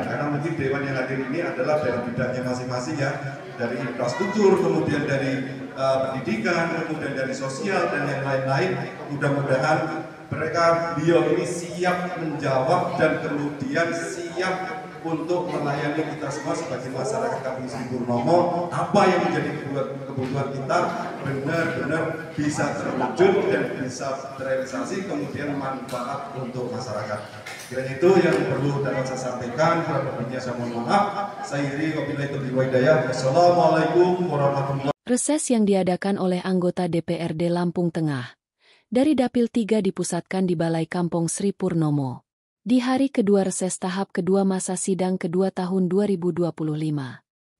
bidang, karena mungkin Dewan yang hadir ini adalah dari bidangnya masing-masing ya, dari infrastruktur, kemudian dari pendidikan, kemudian dari sosial dan yang lain-lain. Mudah-mudahan beliau ini siap menjawab dan kemudian siap untuk melayani kita semua sebagai masyarakat Kampung Sri Purnomo. Apa yang menjadi kebutuhan kita benar-benar bisa terwujud dan bisa terrealisasi, kemudian manfaat untuk masyarakat. Kiranya itu yang perlu dapat saya sampaikan. Kurang lebihnya saya mohon maaf. Saya iri wabillahi taufiq wal hidayah. Wassalamualaikum warahmatullahi wabarakatuh. Reses yang diadakan oleh anggota DPRD Lampung Tengah dari Dapil 3 dipusatkan di Balai Kampung Sri Purnomo. Di hari kedua reses tahap kedua masa sidang kedua tahun 2025.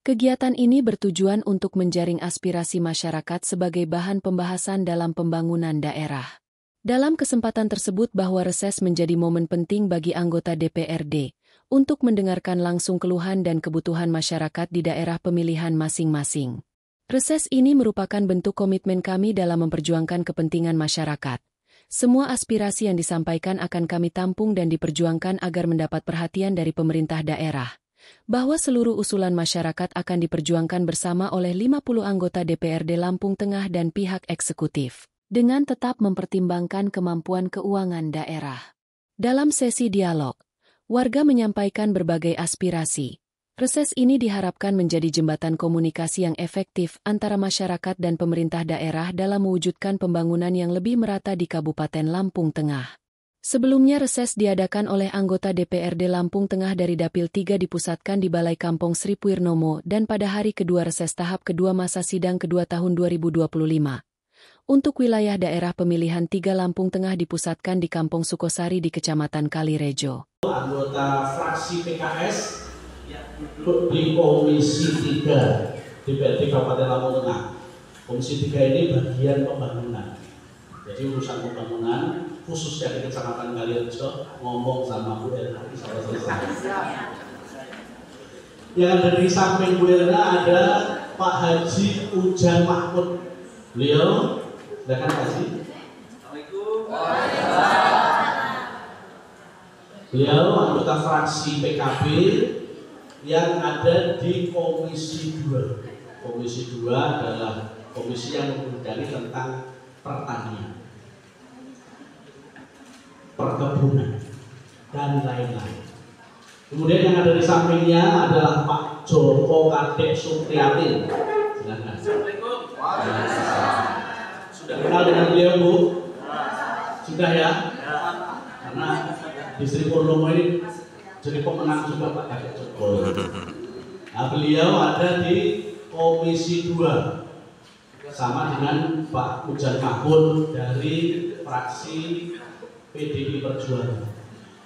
Kegiatan ini bertujuan untuk menjaring aspirasi masyarakat sebagai bahan pembahasan dalam pembangunan daerah. Dalam kesempatan tersebut bahwa reses menjadi momen penting bagi anggota DPRD untuk mendengarkan langsung keluhan dan kebutuhan masyarakat di daerah pemilihan masing-masing. Reses ini merupakan bentuk komitmen kami dalam memperjuangkan kepentingan masyarakat. Semua aspirasi yang disampaikan akan kami tampung dan diperjuangkan agar mendapat perhatian dari pemerintah daerah. Bahwa seluruh usulan masyarakat akan diperjuangkan bersama oleh 50 anggota DPRD Lampung Tengah dan pihak eksekutif, dengan tetap mempertimbangkan kemampuan keuangan daerah. Dalam sesi dialog, warga menyampaikan berbagai aspirasi. Reses ini diharapkan menjadi jembatan komunikasi yang efektif antara masyarakat dan pemerintah daerah dalam mewujudkan pembangunan yang lebih merata di Kabupaten Lampung Tengah. Sebelumnya reses diadakan oleh anggota DPRD Lampung Tengah dari Dapil 3 dipusatkan di Balai Kampung Sri Purnomo dan pada hari kedua reses tahap kedua masa sidang kedua tahun 2025. Untuk wilayah daerah pemilihan 3 Lampung Tengah dipusatkan di Kampung Sukosari di Kecamatan Kalirejo. Anggota fraksi PKS di Komisi 3 DPRD Kabupaten Lampung Tengah. Komisi 3 ini bagian pembangunan. Jadi urusan pembangunan khusus dari Kecamatan Kalirejo ngomong sama Bu Elna selesai. Yang ada di samping Bu Elna ada Pak Haji Ujan Mahmud. Beliau, silakan Pak Haji. Assalamualaikum. Beliau anggota fraksi PKB yang ada di Komisi 2. Komisi 2 adalah komisi yang membidangi tentang pertanian, perkebunan, dan lain-lain. Kemudian yang ada di sampingnya adalah Pak Joko Kadek Supriyatin. Silakan. Assalamualaikum. Sudah kenal dengan beliau, Bu? Sudah ya? Karena di Sri Purnomo ini jadi pemenang juga Pak Kadek Joko. Nah, beliau ada di Komisi 2 sama dengan Pak Ujan Mahmud dari fraksi PDI Perjuangan.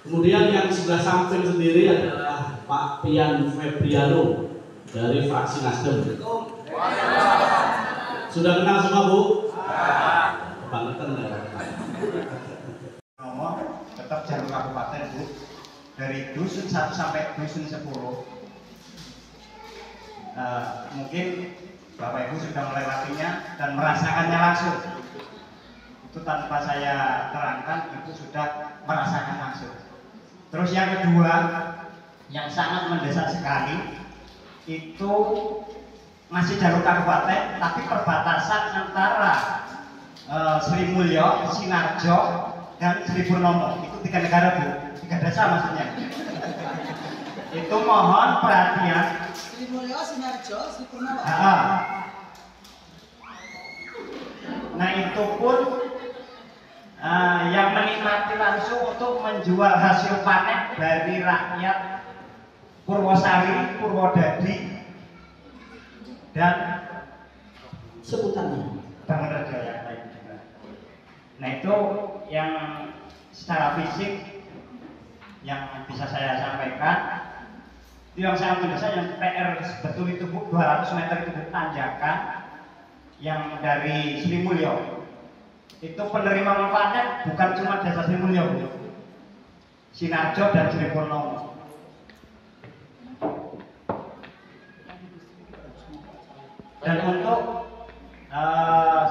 Kemudian yang sebelah samping sendiri adalah Pak Pian Febriano dari fraksi Nasdem. Sudah kenal semua, Bu? Kebangetan ya. Nomor tetap jalur kabupaten, Bu. Dari dusun 1 sampai dusun 10. Mungkin Bapak Ibu sudah melewatinya dan merasakannya langsung. Itu tanpa saya terangkan, Ibu sudah merasakan langsung. Terus yang kedua, yang sangat mendesak sekali, itu masih jalur kabupaten, tapi perbatasan antara Sri Mulyo, Sinarjo, dan Sri Purnomo. Itu 3 negara, Bu. 3 desa maksudnya. Itu mohon perhatian. Sri Mulyo, Sinarjo, Sri Purnomo. Nah itu pun yang menikmati langsung untuk menjual hasil panen dari rakyat Purwosari, Purwodadi, dan Sebutannya. Bangun yang lain juga. Nah itu yang secara fisik yang bisa saya sampaikan. Itu yang sangat mendesak, yang PR betul itu, Bu, 200 meter itu, Bu, tanjakan yang dari Sri Mulyo. Itu penerima manfaatnya bukan cuma desa Sri Mulyo, Bu, Sinarjo dan Sri Purnomo. Dan untuk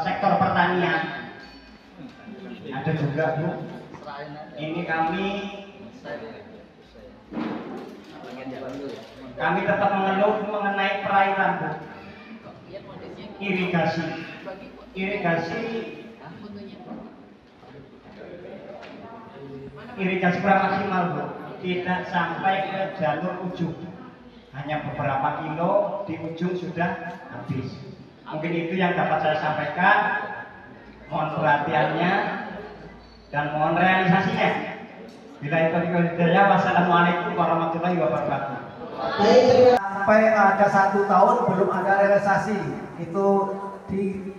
sektor pertanian ada juga, Bu. Ini kami Kami tetap mengeluh mengenai perairan, Bu. Irigasi kurang maksimal, Bu. Tidak sampai ke jalur ujung. Hanya beberapa kilo di ujung sudah habis. Mungkin itu yang dapat saya sampaikan. Mohon perhatiannya dan mohon realisasinya. Bila itu hidayah, wassalamualaikum warahmatullahi wabarakatuh. Sampai ada 1 tahun belum ada realisasi itu di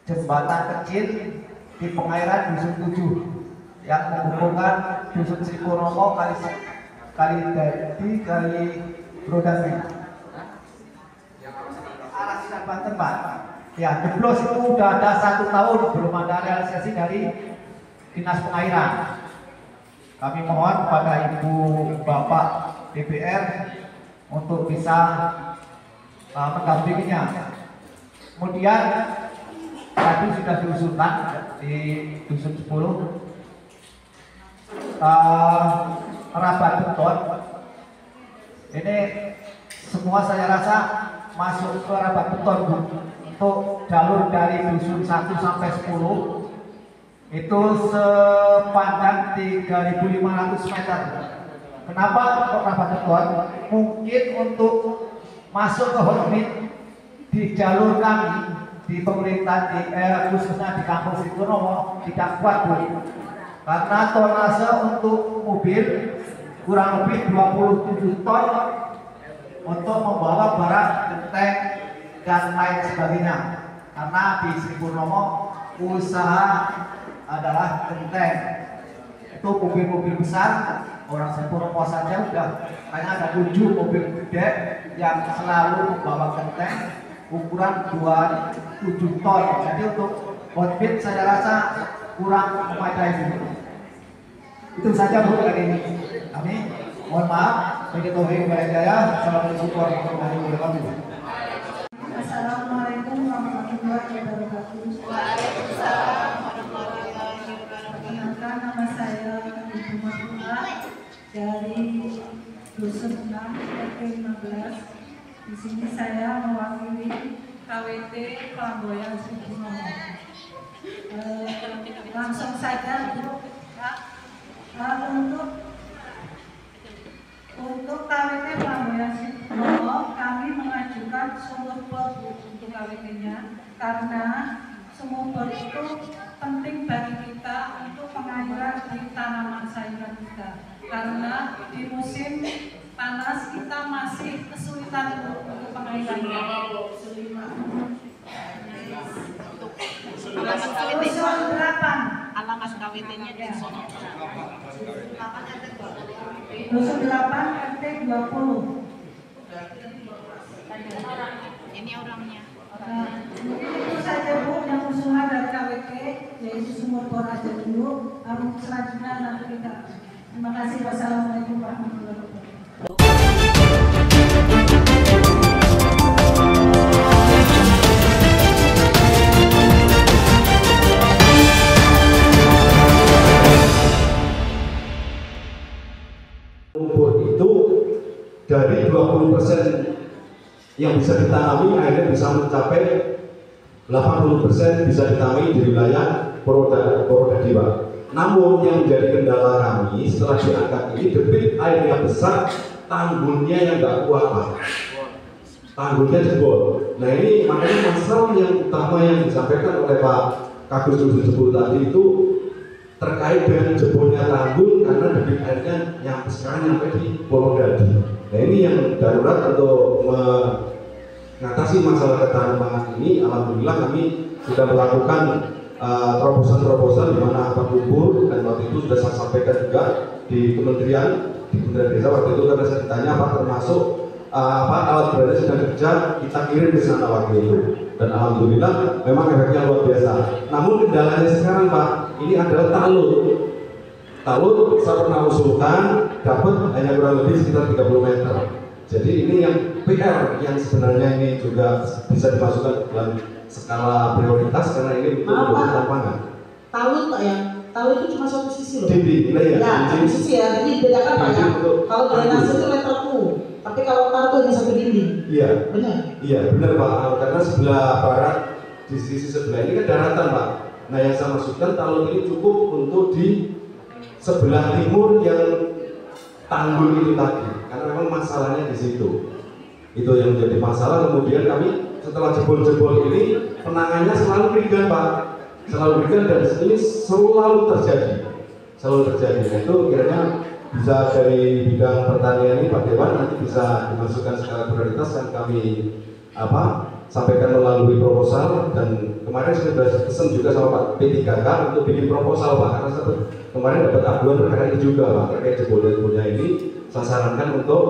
jembatan kecil di pengairan Dusun 7 yang menghubungkan Dusun Sri Purnomo kali Brodasi arah Sinar Banten, Pak. Ya, jeblos itu udah ada 1 tahun belum ada realisasi dari Dinas Pengairan. Kami mohon kepada Ibu Bapak DPR untuk bisa mendampinginya. Kemudian tadi sudah diusulkan di Dusun 10 rabat beton. Ini semua saya rasa masuk ke rabat beton, Bu. Untuk jalur dari Dusun 1 sampai 10 itu sepanjang 3.500 meter. Kenapa kok rapat beton? Mungkin untuk masuk ke Hormit di jalur kami di pemerintah khususnya di kampung Sri Purnomo tidak kuat, Bu. Karena tonase untuk mobil kurang lebih 27 ton untuk membawa barang genteng dan lain sebagainya. Karena di Sri Purnomo usaha adalah genteng. Itu mobil-mobil besar, orang Sri Purnomo saja udah kayaknya ada 7 mobil gede yang selalu membawa genteng ukuran 27 ton. Jadi untuk outfit saya rasa kurang memadai. Itu saja, Bu, hari ini. Kami mohon maaf. Assalamualaikum warahmatullahi wabarakatuh. Assalamualaikum warahmatullahi wabarakatuh. Waalaikumsalam warahmatullahi wabarakatuh. Perkenalkan, nama saya Ibu Marula dari Dusun 6 RT 15. Di sini saya mewakili KWT Pelamboyan Sri Purnomo. Langsung saja, Bu. Untuk KWT Pelamboyan Sri Purnomo, kami mengajukan sumur bor untuk KWT-nya karena sumur bor itu penting bagi kita untuk pengairan di tanaman sayuran kita. Karena di musim panas kita masih kesulitan untuk pengairannya. Usul 8. Alamat KWT-nya di sana. Dusun 8 RT 20. Ini orangnya. Nah, mungkin itu saja, Bu, yang usulan dari KWT, yaitu sumur bor aja dulu. Selanjutnya nanti kita. Terima kasih. Wassalamualaikum warahmatullahi wabarakatuh. Lumpur itu dari 20% yang bisa ditanami akhirnya bisa mencapai 80% bisa ditanami di wilayah Purwodadi. Namun yang menjadi kendala kami setelah diangkat ini debit air yang besar, tanggulnya yang nggak kuat, Pak. Tanggulnya jebol. Nah ini makanya masalah yang utama yang disampaikan oleh Pak Kabus Dusun 10 tadi itu terkait dengan jebolnya tanggul karena debit airnya yang sekarang sampai di Purwodadi. Nah ini yang darurat untuk mengatasi masalah ketahanan ini. Alhamdulillah kami sudah melakukan terobosan-terobosan di mana Pak Lumpur dan waktu itu sudah saya sampaikan juga di Kementerian Desa waktu itu karena saya ditanya Pak termasuk alat beratnya sedang kerja kita kirim ke sana waktu itu. Dan alhamdulillah memang efeknya luar biasa. Namun kendalanya sekarang, Pak, ini adalah talut. Talut saya pernah usulkan dapat hanya kurang lebih sekitar 30 meter. Jadi ini yang PR yang sebenarnya ini juga bisa dimasukkan dalam skala prioritas karena ini untuk lapangan. Talut Pak ya? Talut itu cuma satu sisi loh. Di ya, satu sisi ya. Jadi bedakan Pak ya. Kalau drainase itu meter ku. Tapi kalau utara tuh hanya satu dinding. Iya. Benar? Iya benar Pak, karena sebelah barat di sisi sebelah ini kan daratan Pak. Nah yang saya maksudkan talun ini cukup untuk di sebelah timur yang tanggul itu tadi, karena memang masalahnya di situ. Itu yang menjadi masalah. Kemudian kami setelah jebol-jebol ini penangannya selalu ringan Pak, selalu ringan dan ini selalu terjadi. Nah, itu kiranya bisa dari bidang pertanian ini Pak Dewan nanti bisa dimasukkan skala prioritas dan kami sampaikan melalui proposal. Dan kemarin saya sudah pesan juga sama Pak P3K untuk bikin proposal Pak, karena kemarin dapat aduan terkait itu juga Pak, terkait jebol-jebolnya ini. Saya sarankan untuk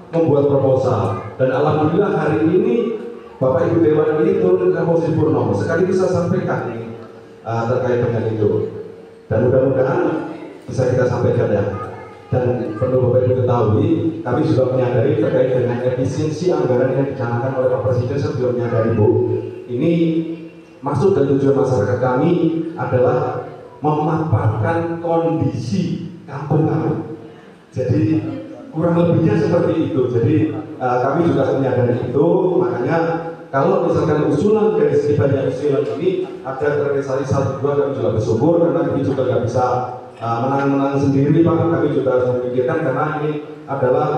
membuat proposal, dan alhamdulillah hari ini Bapak Ibu Dewan ini turun ke Posisi Purnomo sekali bisa sampaikan ini terkait dengan itu, dan mudah-mudahan bisa kita sampaikan ya. Dan perlu Bapak Ibu ketahui, kami juga menyadari terkait dengan efisiensi anggaran yang dicanangkan oleh Pak Presiden. Saya juga menyadari Bu, ini maksud dan tujuan masyarakat kami adalah memaparkan kondisi kampung kami. Jadi kurang lebihnya seperti itu. Jadi kami juga menyadari itu, makanya kalau misalkan usulan dari segi banyak usulan ini ada terrealisasi 1-2, kami juga bersyukur, karena kami juga nggak bisa menang-menang sendiri Pak. Kami juga harus memikirkan, karena ini adalah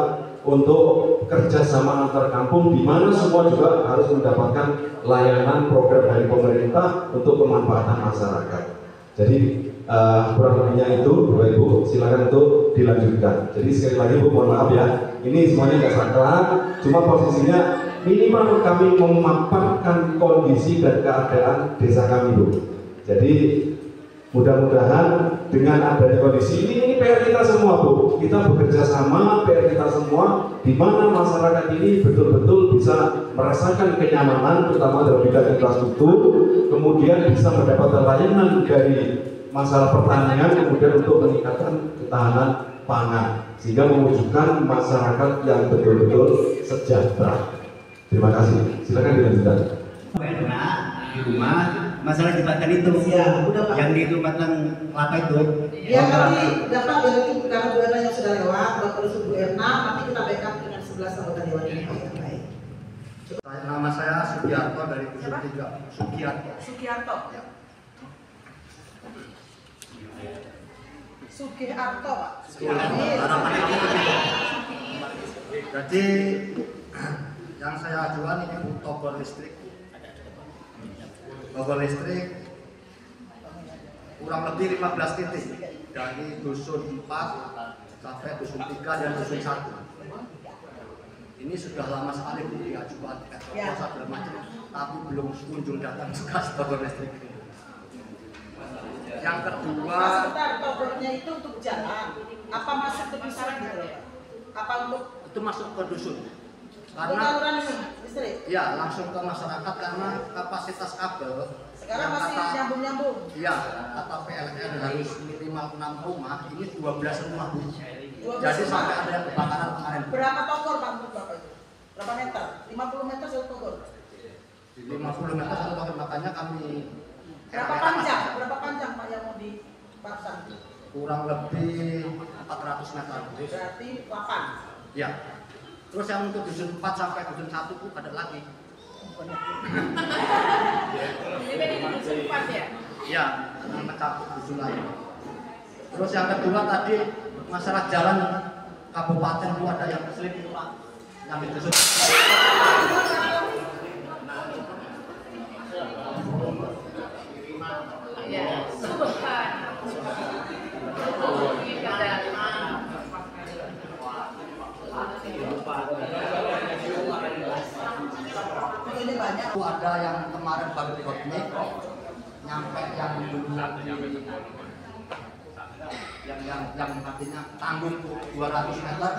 untuk kerjasama antar kampung, di mana semua juga harus mendapatkan layanan program dari pemerintah untuk pemanfaatan masyarakat. Jadi kurang lebihnya itu Bapak Ibu, silakan untuk dilanjutkan. Jadi sekali lagi Bu, mohon maaf ya, ini semuanya nggak sakral, cuma posisinya minimal kami memaparkan kondisi dan keadaan desa kami Bu. Jadi mudah-mudahan dengan adanya kondisi ini PR kita semua Bu, kita bekerja sama, PR kita semua, di mana masyarakat ini betul-betul bisa merasakan kenyamanan, terutama dalam bidang infrastruktur, kemudian bisa mendapatkan layanan dari masalah pertanian, kemudian untuk meningkatkan ketahanan pangan, sehingga mewujudkan masyarakat yang betul-betul sejahtera. Terima kasih. Silakan dilanjutkan. Enak di rumah masalah jembatan itu Ya, udah Pak. yang di jembatan kelapa itu. Ya nanti dapat ya nanti karena Bu Erna yang sudah lewat, Bapak Rusun Bu Erna, nanti kita backup dengan 11 anggota dewan ini Pak yang baik. Nama saya Sugiarto dari Dusun 3. Sugiarto. Ya. Sugiarto Pak. Harapannya gitu. Jadi yang saya ajukan ini togor listrik. Togor listrik kurang lebih 15 titik dari dusun 4 sampai dusun 3 dan dusun 1. Ini sudah lama sekali diajukan segala macam, tapi belum kunjung datang juga togor listrik. Yang kedua, sebentar, togornya itu untuk jalan, apa masuk ke dusun gitu ya? Apa untuk itu masuk ke dusun? Karena penyaluran ini listrik? ya langsung ke masyarakat, karena kapasitas kabel Sekarang masih nyambung-nyambung. Iya, kata PLN harus minimal 6 rumah, ini 12 rumah Bu. 12 Jadi rumah. sampai ada yang kebakaran kemarin. Berapa togor Pak menurut Bapak itu? Berapa meter? 50 meter satu togor. 50 meter satu togor, makanya kami Berapa panjang? Berapa panjang Pak yang mau dipasang? kurang lebih 400 meter. Berarti 8. Ya. Terus yang untuk dusun 4 sampai dusun 1 itu ada lagi. Ini di dusun 4 ya? Ya, yang mencakup dusun lain. Terus yang kedua tadi masalah jalan kabupaten itu ada yang keselip itu Pak, yang di dusun. Ya, Subhan. Ini banyak. Itu ada yang kemarin baru di Hotmate, nyampe yang dulu yang artinya tanggung 200 meter,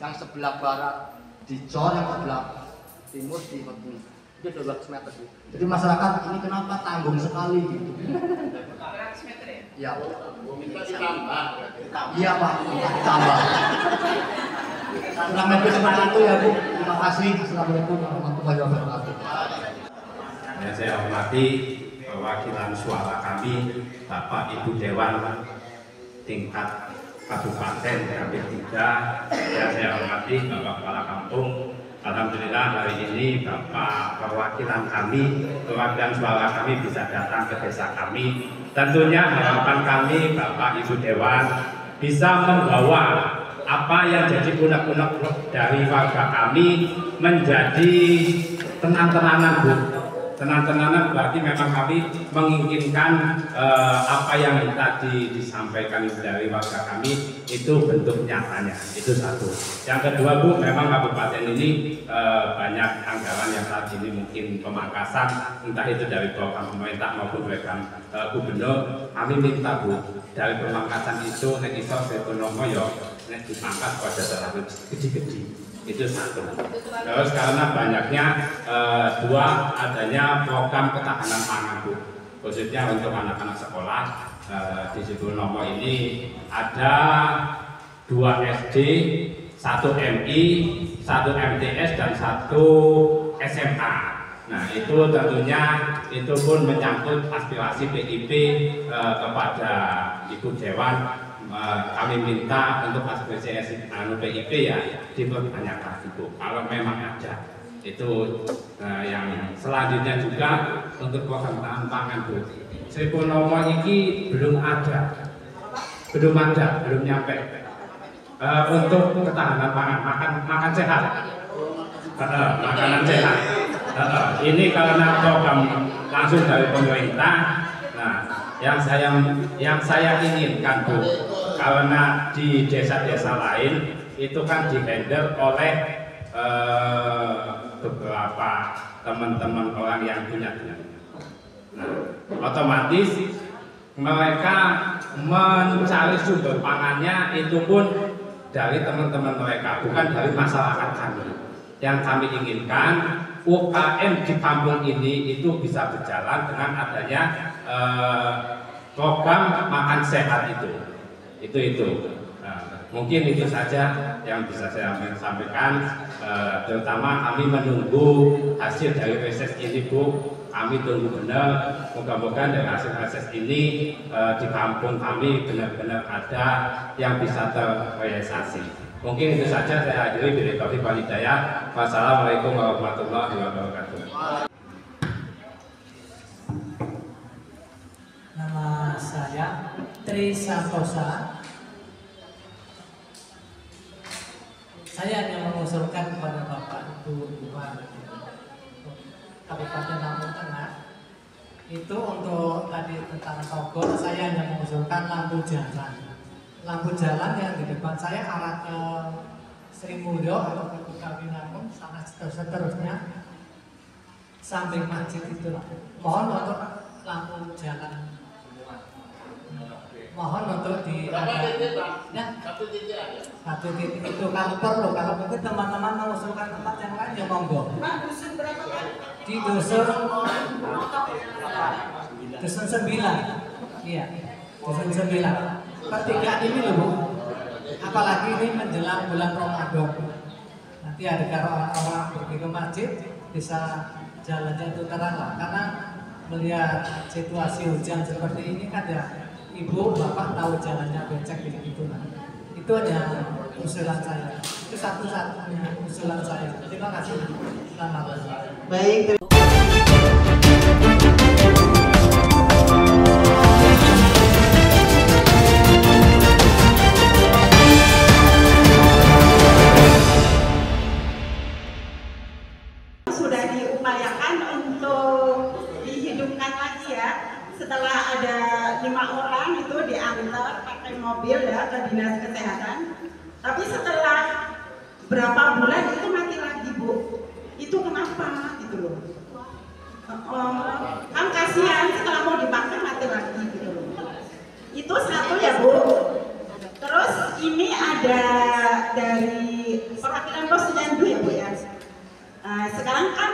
yang sebelah barat di Cor, yang sebelah timur di Hotmate. Itu 200 meter. Jadi masyarakat ini kenapa tanggung sekali gitu? 200 meter ya? Ya. Iya Pak, tambah. Kurang lebih seperti itu ya Bu. Terima kasih. Assalamualaikum warahmatullahi wabarakatuh. Yang saya hormati perwakilan suara kami, Bapak Ibu Dewan tingkat Kabupaten Dapil 3 yang saya hormati Bapak Kepala Kampung. Alhamdulillah hari ini Bapak perwakilan kami, perwakilan suara kami bisa datang ke desa kami. Tentunya harapan kami Bapak Ibu Dewan bisa membawa apa yang jadi unek-unek dari warga kami menjadi tenang-tenangan, Bu. Tenang-tenangan berarti memang kami menginginkan apa yang tadi disampaikan dari warga kami itu bentuk nyatanya, itu satu. Yang kedua, Bu, memang kabupaten ini banyak anggaran yang saat ini mungkin pemangkasan, entah itu dari program pemerintah maupun program gubernur. Kami minta, Bu, dari pemangkasan itu nek iso ekonomi yo nek dipangkas pada terlalu gede-gede. Itu satu. Terus karena banyaknya dua, adanya program ketahanan pangan, Bu, khususnya untuk anak-anak sekolah di Sipurnomo ini ada 2 SD, 1 MI, 1 MTS dan 1 SMA. Nah, itu tentunya itu pun menyangkut aspirasi PIP kepada Ibu Dewan. Kami minta untuk aspirasi PIP ya dipertanyakan itu kalau memang ada itu. Yang selanjutnya juga untuk program ketahanan pangan, Bu, Sipurnomo ini belum nyampe untuk ketahanan pangan, makan sehat, makanan sehat. Ini karena program langsung dari pemerintah. Nah, yang saya inginkan, Bu, karena di desa-desa lain itu kan dihandle oleh beberapa teman-teman orang yang punya duit. Nah, otomatis mereka mencari sumber pangannya itu pun dari teman-teman mereka, bukan dari masyarakat kami. Yang kami inginkan UKM di kampung ini itu bisa berjalan dengan adanya program makan sehat itu. Mungkin itu saja yang bisa saya sampaikan. Terutama kami menunggu hasil dari reses ini, Bu. Kami tunggu benar. Moga-moga dari hasil reses ini di kampung kami benar-benar ada yang bisa terrealisasi. Mungkin itu saja saya akhiri. Bila taufiq wal hidayah. Wassalamualaikum warahmatullahi wabarakatuh. Nama saya Tri Santosa. Saya hanya mengusulkan kepada Bapak Ibu Bupati Kabupaten Lampung Tengah itu untuk tadi tentang togor, saya hanya mengusulkan lampu jalan yang di depan saya arah ke Sri Mulyo atau ke Kawinangun sama seterusnya samping masjid itu. Mohon untuk lampu jalan. Mohon untuk satu titik itu kalau perlu. Kalau mungkin teman-teman mengusulkan tempat yang lain ya monggo. Di dusun 9. Iya, dusun 9. Pertigaan ini loh, Bu. Apalagi ini menjelang bulan Ramadan. Nanti ada kalau orang-orang pergi ke masjid bisa jalan-jalan itu terang lah. Karena melihat situasi hujan seperti ini kan ya, Ibu, Bapak tahu jalannya becek gitu lah. Itu hanya usulan saya. Itu satu-satunya usulan saya. Terima kasih. Selamat. Baik. Sudah diupayakan untuk dihidupkan lagi ya. Setelah ada 5 orang itu diantar pakai mobil ya ke dinas kesehatan. Tapi setelah berapa bulan itu mati lagi, Bu. Itu kenapa gitu loh? Kan kasihan setelah mau dipakai mati lagi gitu loh. Itu satu ya, Bu. Terus ini ada dari perwakilan Posyandu ya, Bu ya. Sekarang kan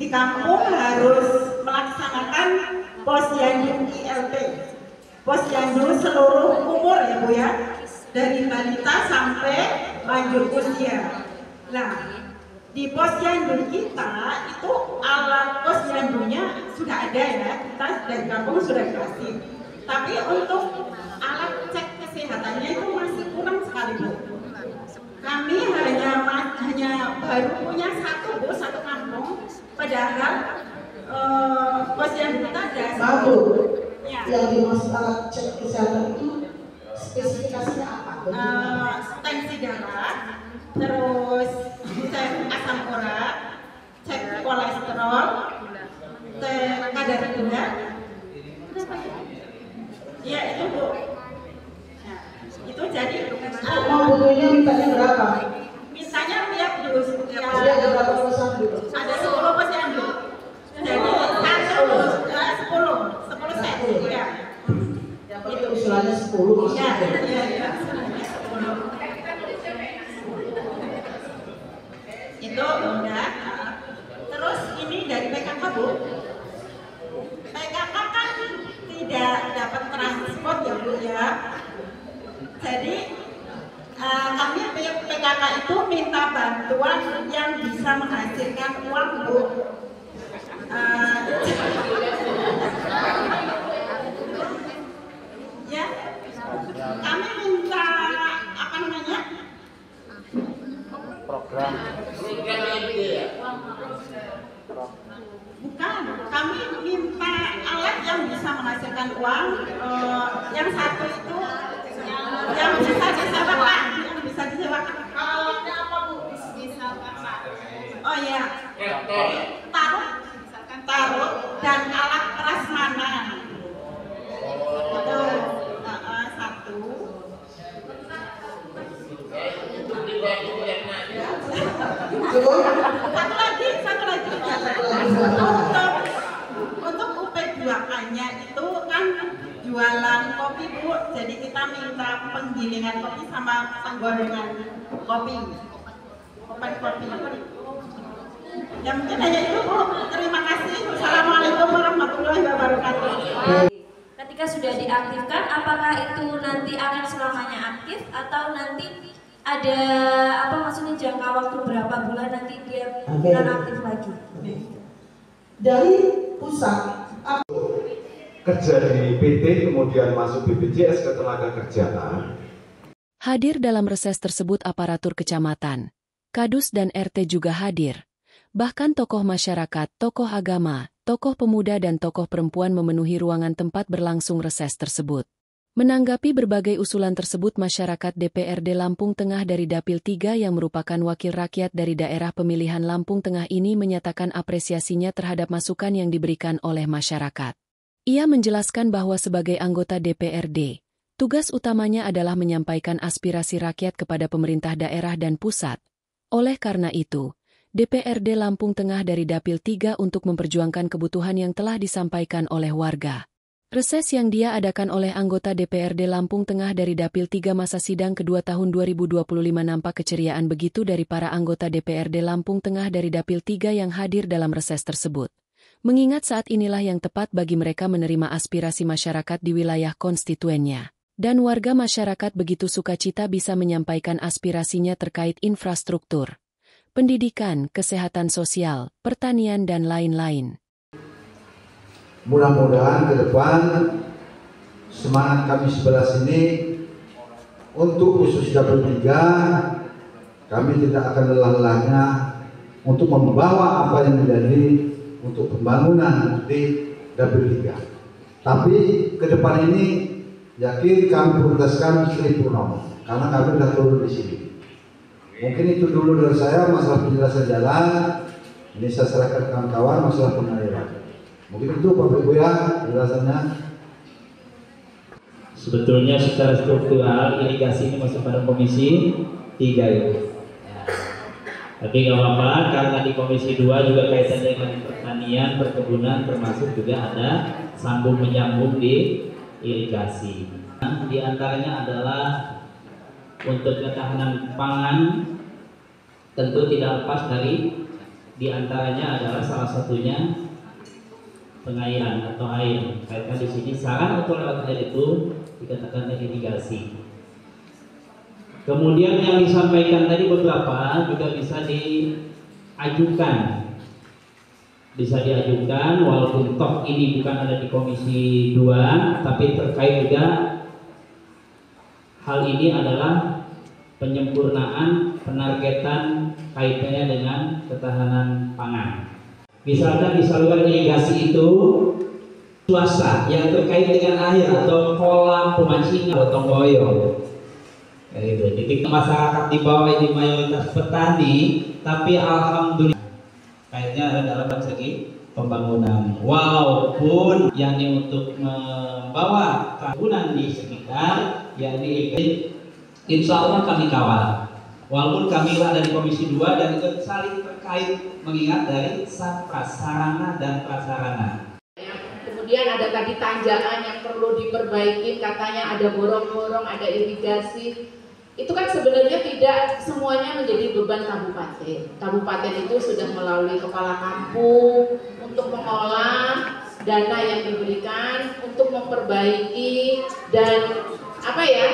di kampung harus melaksanakan Posyandu ILP, Posyandu seluruh umur ya, Bu ya, dari balita sampai lanjut usia. Nah, di Posyandu kita itu alat Posyandunya sudah ada ya, kita dari kampung sudah dikasih. Tapi untuk alat cek kesehatannya itu masih kurang sekali Bu. Kami hanya baru punya satu Bu, satu kampung, padahal posyandu kita ada. Satu. Ya. Yang dimaksud alat cek kesehatan itu spesifikasinya apa? Tensi darah, terus cek asam urat, cek kolesterol, cek kadar gula. Ya itu Bu. Nah, itu jadi mau butuhnya mintanya berapa? misalnya tiap dus Ada berapa posyandu? ada 10 posyandu. Jadi satu 10 set. Ya. Itu usulannya 10 Ya, maksudnya. ya. Itu udah. Terus ini dari PKK Bu. PKK kan tidak dapat transport ya Bu ya. Jadi kami PKK itu minta bantuan yang bisa menghasilkan uang Bu. Ya, kami minta apa namanya? Program. Bukan, kami minta alat yang bisa menghasilkan uang. Yang satu itu yang bisa disewakan, Alatnya apa Bu? Oh ya, taruh dan alat prasmanan. Itu satu. Satu lagi. Untuk UP2K-nya itu kan jualan kopi Bu, jadi kita minta penggilingan kopi sama penggorengan kopi. Open kopi. Ya mungkin hanya itu Bu. Terima kasih. Assalamualaikum warahmatullahi wabarakatuh. Ketika sudah diaktifkan, apakah itu nanti akan selamanya aktif atau nanti ada apa maksudnya jangka waktu berapa bulan nanti dia non-aktif lagi? Dari pusat kerja di PT kemudian masuk BPJS Ketenagakerjaan. Hadir dalam reses tersebut aparatur kecamatan, Kadus dan RT juga hadir. Bahkan tokoh masyarakat, tokoh agama, tokoh pemuda dan tokoh perempuan memenuhi ruangan tempat berlangsung reses tersebut. Menanggapi berbagai usulan tersebut, masyarakat DPRD Lampung Tengah dari Dapil 3 yang merupakan wakil rakyat dari daerah pemilihan Lampung Tengah ini menyatakan apresiasinya terhadap masukan yang diberikan oleh masyarakat. Ia menjelaskan bahwa sebagai anggota DPRD, tugas utamanya adalah menyampaikan aspirasi rakyat kepada pemerintah daerah dan pusat. Oleh karena itu, DPRD Lampung Tengah dari Dapil 3 untuk memperjuangkan kebutuhan yang telah disampaikan oleh warga. Reses yang dia adakan oleh anggota DPRD Lampung Tengah dari Dapil 3 masa sidang kedua tahun 2025 nampak keceriaan begitu dari para anggota DPRD Lampung Tengah dari Dapil 3 yang hadir dalam reses tersebut. Mengingat saat inilah yang tepat bagi mereka menerima aspirasi masyarakat di wilayah konstituennya. Dan warga masyarakat begitu sukacita bisa menyampaikan aspirasinya terkait infrastruktur, pendidikan, kesehatan sosial, pertanian dan lain-lain. Mudah-mudahan ke depan semangat kami 11 ini untuk khusus Dapil 3 kami tidak akan lelah-lelahnya untuk membawa apa yang menjadi untuk pembangunan di Dapil 3. Tapi ke depan ini yakin kami prioritaskan Sri Purnomo karena kami sudah turun di sini. Mungkin itu dulu dari saya masalah penjelasan jalan. Ini saya serahkan kawan-kawan masalah pengaliran. Mungkin itu Bapak Ibu ya penjelasannya. Sebetulnya secara struktural irigasi ini masuk pada komisi 3 itu. Ya. Tapi nggak apa-apa karena di komisi 2 juga kaitannya dengan pertanian, perkebunan termasuk juga ada sambung menyambung di irigasi. Di antaranya adalah untuk ketahanan pangan tentu tidak lepas dari di antaranya adalah salah satunya pengairan atau air. Karena di sini saran untuk lewat air itu dikatakan irigasi. Kemudian yang disampaikan tadi beberapa juga bisa diajukan. Bisa diajukan walaupun toh ini bukan ada di komisi 2 tapi terkait juga hal ini adalah penyempurnaan penargetan kaitannya dengan ketahanan pangan. Misalkan di saluran irigasi itu swasta yang terkait dengan air atau kolam pemancingan gotong royong. Jadi masyarakat di bawah ini mayoritas petani, tapi alhamdulillah kayaknya dalam segi pembangunan. Walaupun yakni untuk membawa kebangunan di sekitar, yakni insya Allah kami kawal. Walaupun kami lah dari Komisi 2 dan itu saling terkait mengingat dari sarana dan prasarana. Kemudian ada tadi tanjakan yang perlu diperbaiki, katanya ada gorong-gorong, ada irigasi. Itu kan sebenarnya tidak semuanya menjadi beban kabupaten. Kabupaten itu sudah melalui kepala kampung untuk mengolah dana yang diberikan untuk memperbaiki dan apa ya?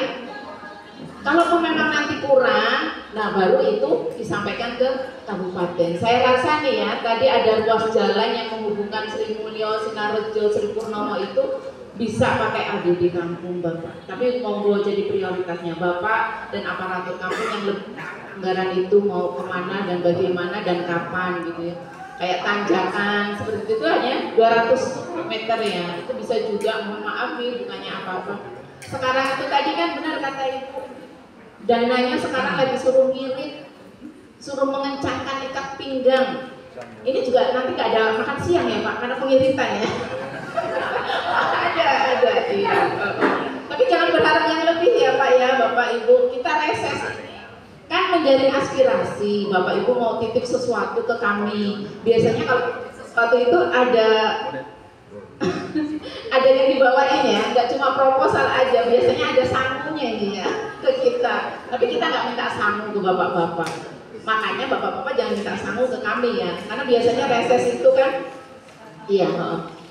Kalau memang nanti kurang, nah baru itu disampaikan ke kabupaten. Saya rasa nih ya, tadi ada ruas jalan yang menghubungkan Sri Mulyo, Sinarejo, Sri Purnomo itu bisa pakai ADD kampung Bapak. Tapi monggo jadi prioritasnya Bapak dan aparatur kampung yang lebih anggaran itu mau kemana dan bagaimana dan kapan gitu ya. Kayak tanjakan seperti itu hanya 200 meter ya. Itu bisa juga, mohon maaf nih bukannya apa-apa. Sekarang itu tadi kan benar kata Ibu, dananya sekarang lagi suruh ngirit, suruh mengencangkan ikat pinggang. Ini juga nanti gak ada makan siang ya Pak, karena pengiritan ya. ada iya. Tapi jangan berharap yang lebih ya Pak ya, Bapak Ibu. Kita reses kan menjadi aspirasi. Bapak Ibu mau titip sesuatu ke kami. Biasanya kalau sesuatu itu ada yang dibawain ya, nggak cuma proposal aja. Biasanya ada sangunya ini ya ke kita. Tapi kita nggak minta sangu ke bapak-bapak. Makanya bapak-bapak jangan minta sangu ke kami ya, karena biasanya reses itu kan, iya.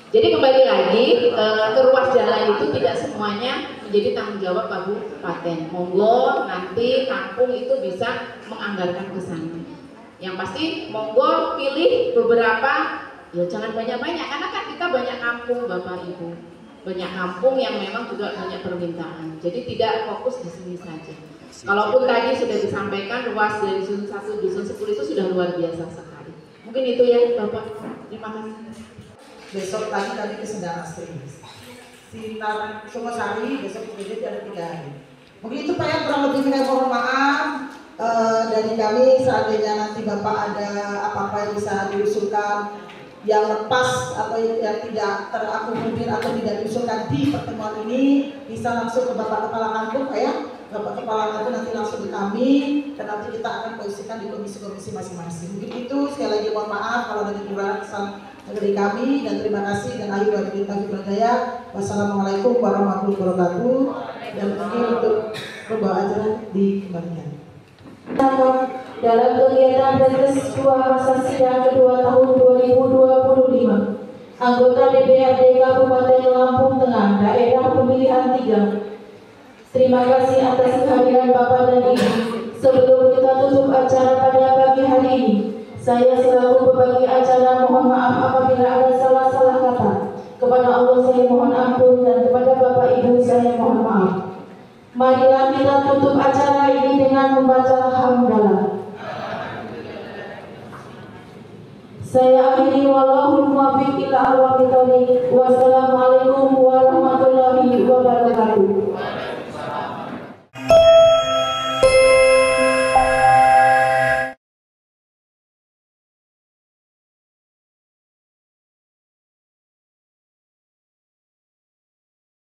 Jadi kembali lagi ke ruas jalan itu tidak semuanya menjadi tanggung jawab kabupaten. Monggo nanti kampung itu bisa menganggarkan ke sana. Yang pasti monggo pilih beberapa, ya jangan banyak-banyak karena kan kita banyak kampung Bapak Ibu. Banyak kampung yang memang juga banyak permintaan. Jadi tidak fokus di sini saja. Kalaupun tadi sudah disampaikan ruas dari dusun 1 dusun 10 itu sudah luar biasa sekali. Mungkin itu ya Bapak. Terima kasih. Besok tadi ke Sendang Asri, Sinar Sungosari, besok jadi ada 3 hari. Mungkin itu Pak ya, kurang lebih saya mohon maaf dari kami. Seandainya nanti Bapak ada apa-apa yang bisa diusulkan yang lepas atau yang tidak terakomodir atau tidak diusulkan di pertemuan ini, bisa langsung ke Bapak Kepala Kampung Pak ya. Bapak Kepala Kampung nanti langsung ke kami dan nanti kita akan posisikan di komisi-komisi masing-masing. Mungkin itu, sekali lagi mohon maaf kalau ada kekurangan dari kami dan terima kasih dan akhir dari kita. Wassalamualaikum warahmatullahi wabarakatuh. Dan mungkin untuk pembawa acara dikembalikan. Dalam kegiatan Reses 2 masa sidang kedua tahun 2025, anggota DPRD Kabupaten Lampung Tengah, daerah pemilihan 3. Terima kasih atas kehadiran Bapak dan Ibu. Sebelum kita tutup acara pada pagi hari ini, saya selaku pembagi acara mohon maaf apabila ada salah-salah kata. Kepada Allah saya mohon ampun dan kepada Bapak Ibu saya mohon maaf. Marilah kita tutup acara ini dengan membaca hamdalah. Saya akhiri wallahul muwaffiq ila aqwamit thoriq. Wassalamualaikum warahmatullahi